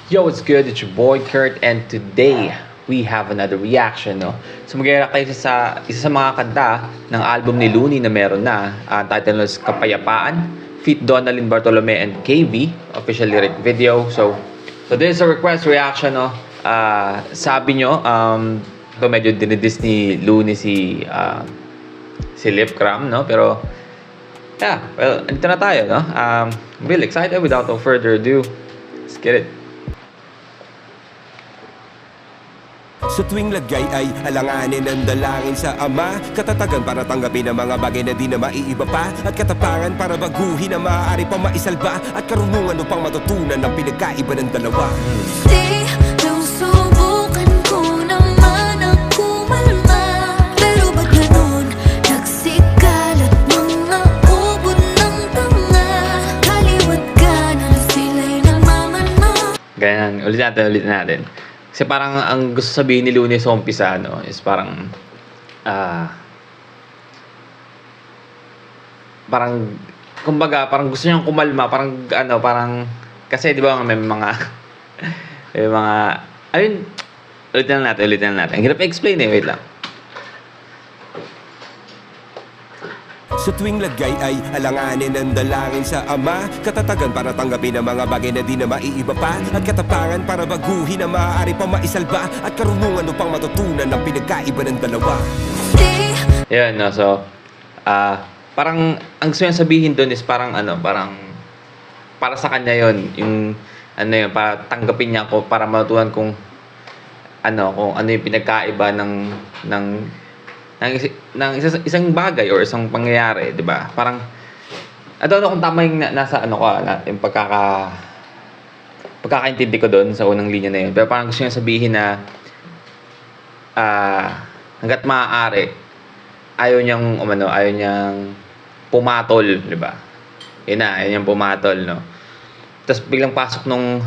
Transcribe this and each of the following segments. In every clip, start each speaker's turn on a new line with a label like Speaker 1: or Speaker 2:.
Speaker 1: Yo, what's good? It's your boy Kurt, and today we have another reaction, no? So mag-react tayo sa isa sa mga kanta ng album ni Looney na meron na. Title is Kapayapaan, feat. Donalyn Bartolome and KV, official lyric video. So this is a request reaction, no? Sabi nyo, ito medyo dinidis ni Looney si Lip Cram, no? Pero yeah, well, andito na tayo, no? I'm really excited. Without no further ado, let's get it.
Speaker 2: Sa tuwing lagay ay alanganin ang dalangin sa Ama. Katatagan para tanggapin ang mga bagay na di na maiiba pa. At katapangan para baguhin ang maaari pa maisalba. At karunungan upang matutunan ang pinagkaiba ng dalawa.
Speaker 3: Di nang subukan ko naman ang kumalma. Pero ba't ganun? Nagsikalat mga ubod ng tanga. Kaliwat ka na sila'y nagmamano.
Speaker 1: Ganyan, ulit natin. Kasi parang ang gusto sabihin ni Looney sa umpisa, no, is parang kumbaga parang gusto niyang kumalma, parang kasi 'di ba may mga may mga ayun, ulitin natin. Ang hirap i-explain wait lang.
Speaker 2: Sa tuwing lagay ay alanganin ang dalangin sa Ama. Katatagan para tanggapin ang mga bagay na di na maiiba pa. At katapangan para baguhin ang maaari pa maisalba. At karunungan upang matutunan ang pinagkaiba ng dalawa.
Speaker 1: Yan, no, so parang ang gusto niyang sabihin doon is parang para sa kanya yon, yung para tanggapin niya ako, para matutunan kung ano yung pinagkaiba ng isang bagay or isang pangyayari, 'di ba? Parang I don't know kung tama yung nasa yung pagkakaintindi ko doon sa unang linya na yun. Pero parang gusto niya sabihin na hangga't maaari ayaw niyang pumatol, 'di ba? Ayaw niyang pumatol, no. Tapos biglang pasok ng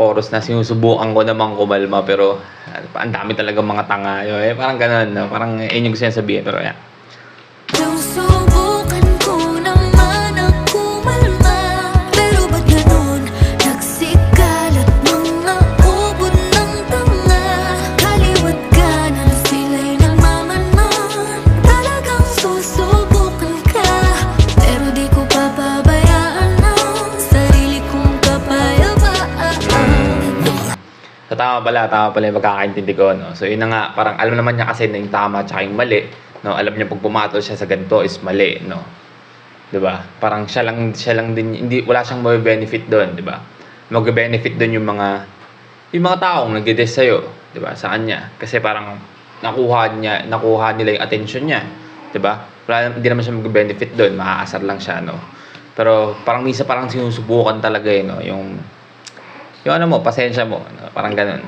Speaker 1: chorus na sinusubukan ko namang kumalma pero ang dami talagang mga tanga. Parang gano'n, no? Parang yun yung gusto niya sabihin, pero yeah.
Speaker 3: Nang subukan ko naman ang kumalma. Pero ba't ganun? Nagsikalat mga ubod ng tanga. Kaliwat ka na sila'y nagmamanon. Talagang susubukan ka, pero di ko papabayaan ang sarili kong kapayapaan.
Speaker 1: So tama pala yung pagkakaintindi ko, no? So yun na nga, parang alam naman niya kasi na yung tama tsaka yung mali, no? Alam niya pag pumatol siya sa ganito is mali, no? 'Di ba? Parang siya lang din, hindi, wala siyang mabe-benefit doon, 'di ba? Magbe-benefit doon yung mga taong nagde-diss sa'yo, 'di ba? Sa kanya. Kasi parang nakuha nila yung attention niya, 'di ba? Hindi naman siya magbe-benefit doon, maaasar lang siya, no? Pero parang minsan parang sinusubukan talaga no? Yung pasensya mo, no? Parang ganun.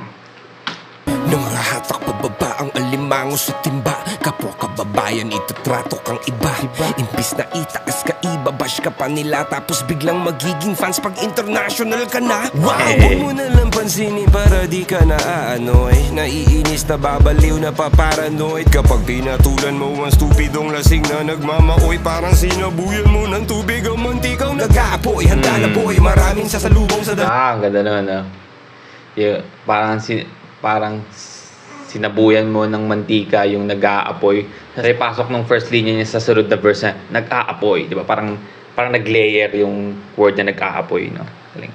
Speaker 2: Nang mga hatak pagbaba ang alimango sa timba. Kapwa kababayan itatrato kang iba. Imbis na itaas ka, ibabash ka pa nila. Tapos biglang magiging fans pag international ka na. Wow! Huwag mo na lang pansinin para di ka naiinis na babaliw na paparanoid. Kapag pinatulan mo ang stupidong lasing na nagmamaoy. Parang sinabuyan mo ng tubig ang mantikang nag-aapoy. Handa na boy, maraming sasalubong sa
Speaker 1: ang ganda naman, no? Yeah, parang sinabuyan mo ng mantika yung nag-aapoy. Kasi pasok ng first linya niya sa sunod na verse na nag-aapoy, 'di ba? Parang nag-layer yung word na nag-aapoy, no? Galing.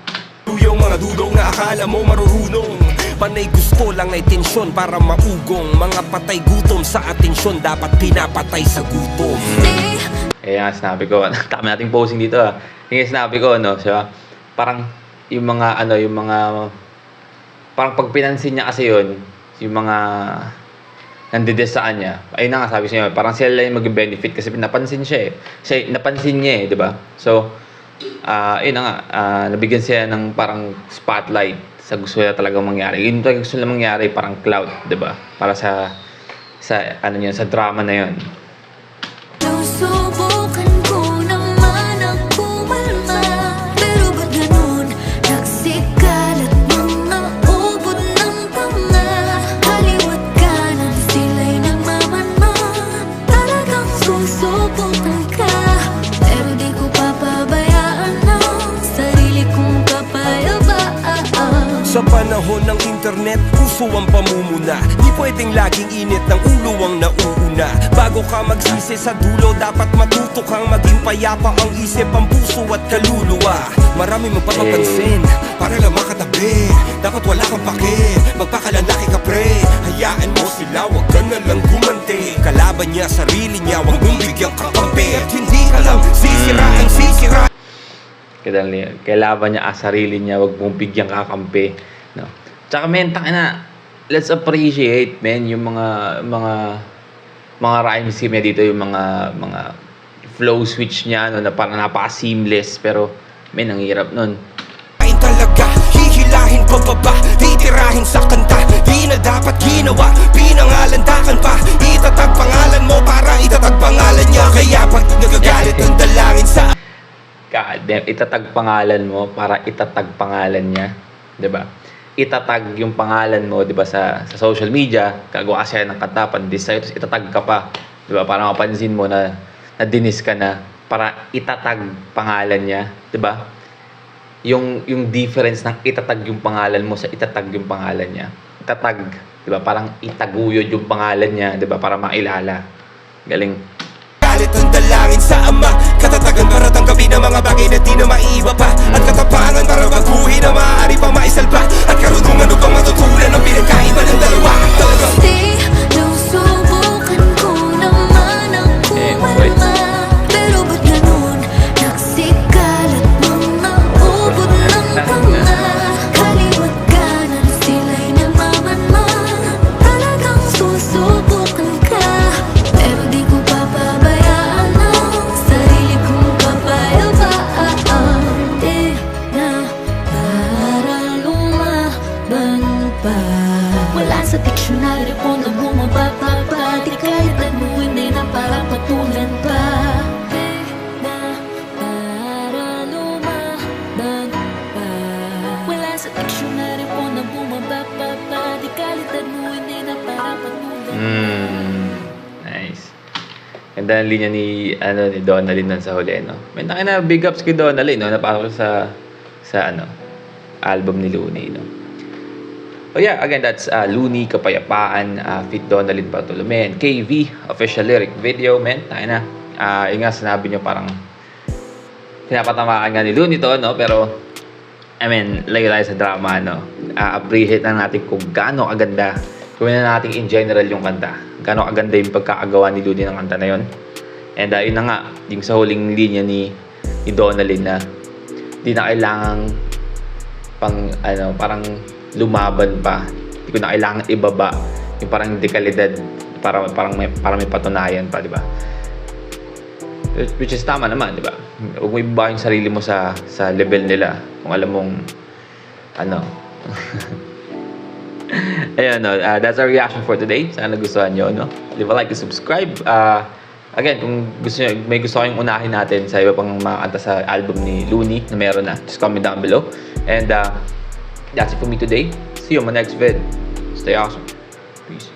Speaker 2: Yung mga dudong na akala mo marurunong. Panay gusto lang na tensyon para maugong. Mga patay gutom sa atensyon, dapat pinapatay sa gutom.
Speaker 1: Kaya sinabi ko, tama nating posing dito, Yung sinabi ko, no? So, parang yung mga parang pag pinansin niya kasi yun, yung mga nandides sa kanya, ayun na nga sabi niya, parang sila lang yung mag-benefit kasi napansin niya di ba? So, ayun na nga, nabigyan siya ng parang spotlight sa gusto niya talagang mangyari. Yun talagang gusto niya mangyari, parang cloud, di ba? Para sa drama na yun.
Speaker 3: Nang subukan ko naman ang kumalma. Pero ba't ganun? Nagsikalat mga ubod ng tanga. Kaliwat ka na sila'y nagmamanon. Talagang susubukan ka, pero di ko papabayaan ang sarili kong kapayapaan.
Speaker 2: Sa panahon ng internet, uso ang pamumuna. Di pwedeng laging init ng ulo ang nauuna. Bago ka magsisi sa dulo, dapat matuto kang maging payapa ang isip, ang puso at kaluluwa. Marami magpapapansin, para lang makatabi. Dapat wala kang pake, magpakalalaki ka pre. Hayaan mo sila, wag ka na lang gumanti. Kalaban niya, sarili niya, wag mong bigyang kakampi. At hindi ka lang sisira ang sisira.
Speaker 1: Kailaban niya sarili niya, wag mong bigyang kakampi, no? Tsaka men, tangina, let's appreciate men yung mga rhyme scheme niya dito, yung mga flow switch niya, no, na parang napaka-seamless, pero men, ang hirap nun.
Speaker 2: Ay talaga, hihilahin pababa, titirahin sa kanta. Di na dapat ginawa, pinangalandakan pa. Itatag pangalan mo para itatag pangalan niya. Kaya pag nagagalit ng dalangin sa
Speaker 1: God damn, itatag pangalan mo para itatag pangalan niya, 'di ba? Itatag yung pangalan mo, 'di ba, sa social media, gagawa siya ng kanta, pandis sa'yo, tapos itatag ka pa, 'di ba? Para mapansin mo na dinis ka na, para itatag pangalan niya, 'di ba? Yung difference ng itatag yung pangalan mo sa itatag yung pangalan niya. Itatag, 'di ba? Parang itaguyod yung pangalan niya, 'di ba? Para mailala. Galing.
Speaker 2: galit ang dalangin sa Ama. Katatagan para tanggapin ang mga bagay na di na maiiba pa. At katapangan para baguhin na maaari pa maisalba. At karunungan upang matutunan ang pinagkaiba ng dalawa. Talagang
Speaker 3: sinusubukan ko naman ang kumalma. Pero ba't ganun? Nagsikalat mga ubod ng tanga. Kaliwat kanan sila'y nagmamanman. Talagang susubukan ka, pero di ko papabayaan ang sarili kong kapayapaan. Di na para lumaban pa. Wala sa diksyonaryo ko na bumababa pa. Di kalitan mo, hindi na para patulan pa. Di na para lumaban pa. Wala sa diksyonaryo ko na bumababa pa. Di kalitan mo, hindi na para patulan pa.
Speaker 1: Nice. Ganda ang linya ni Donalyn nun sa huli, no? May na big ups kay Donalyn, no? Napasok sa album ni Looney, no? Oh yeah, again, that's Looney, Kapayapaan, feat Donalyn Bartolome, and KV, official lyric video, men. Yung nga sinabi nyo, parang pinapatamaan nga ni Looney to, no? Pero, I mean, lagi tayo sa drama, no? Appreciate na natin kung gaano kaganda. Gawin na natin in general yung kanta. Gaano kaganda yung pagkakagawa ni Looney ng kanta na yun. And yun na nga, yung sa huling linya ni Donalyn na di na kailangang parang lumaban pa. Di ko na kailangan ibaba yung parang dekalidad para may patunayan pa, di ba? Which is tama naman, di ba? Huwag mo ibaba yung sarili mo sa level nila kung alam mong ayun, no, that's our reaction for today. Sana nagustuhan nyo, no? Leave a like and subscribe. Again, kung may gusto kayong unahin natin sa iba pang mga kanta sa album ni Looney na meron na, just comment down below. And that's it for me today. See you on my next vid. Stay awesome. Peace.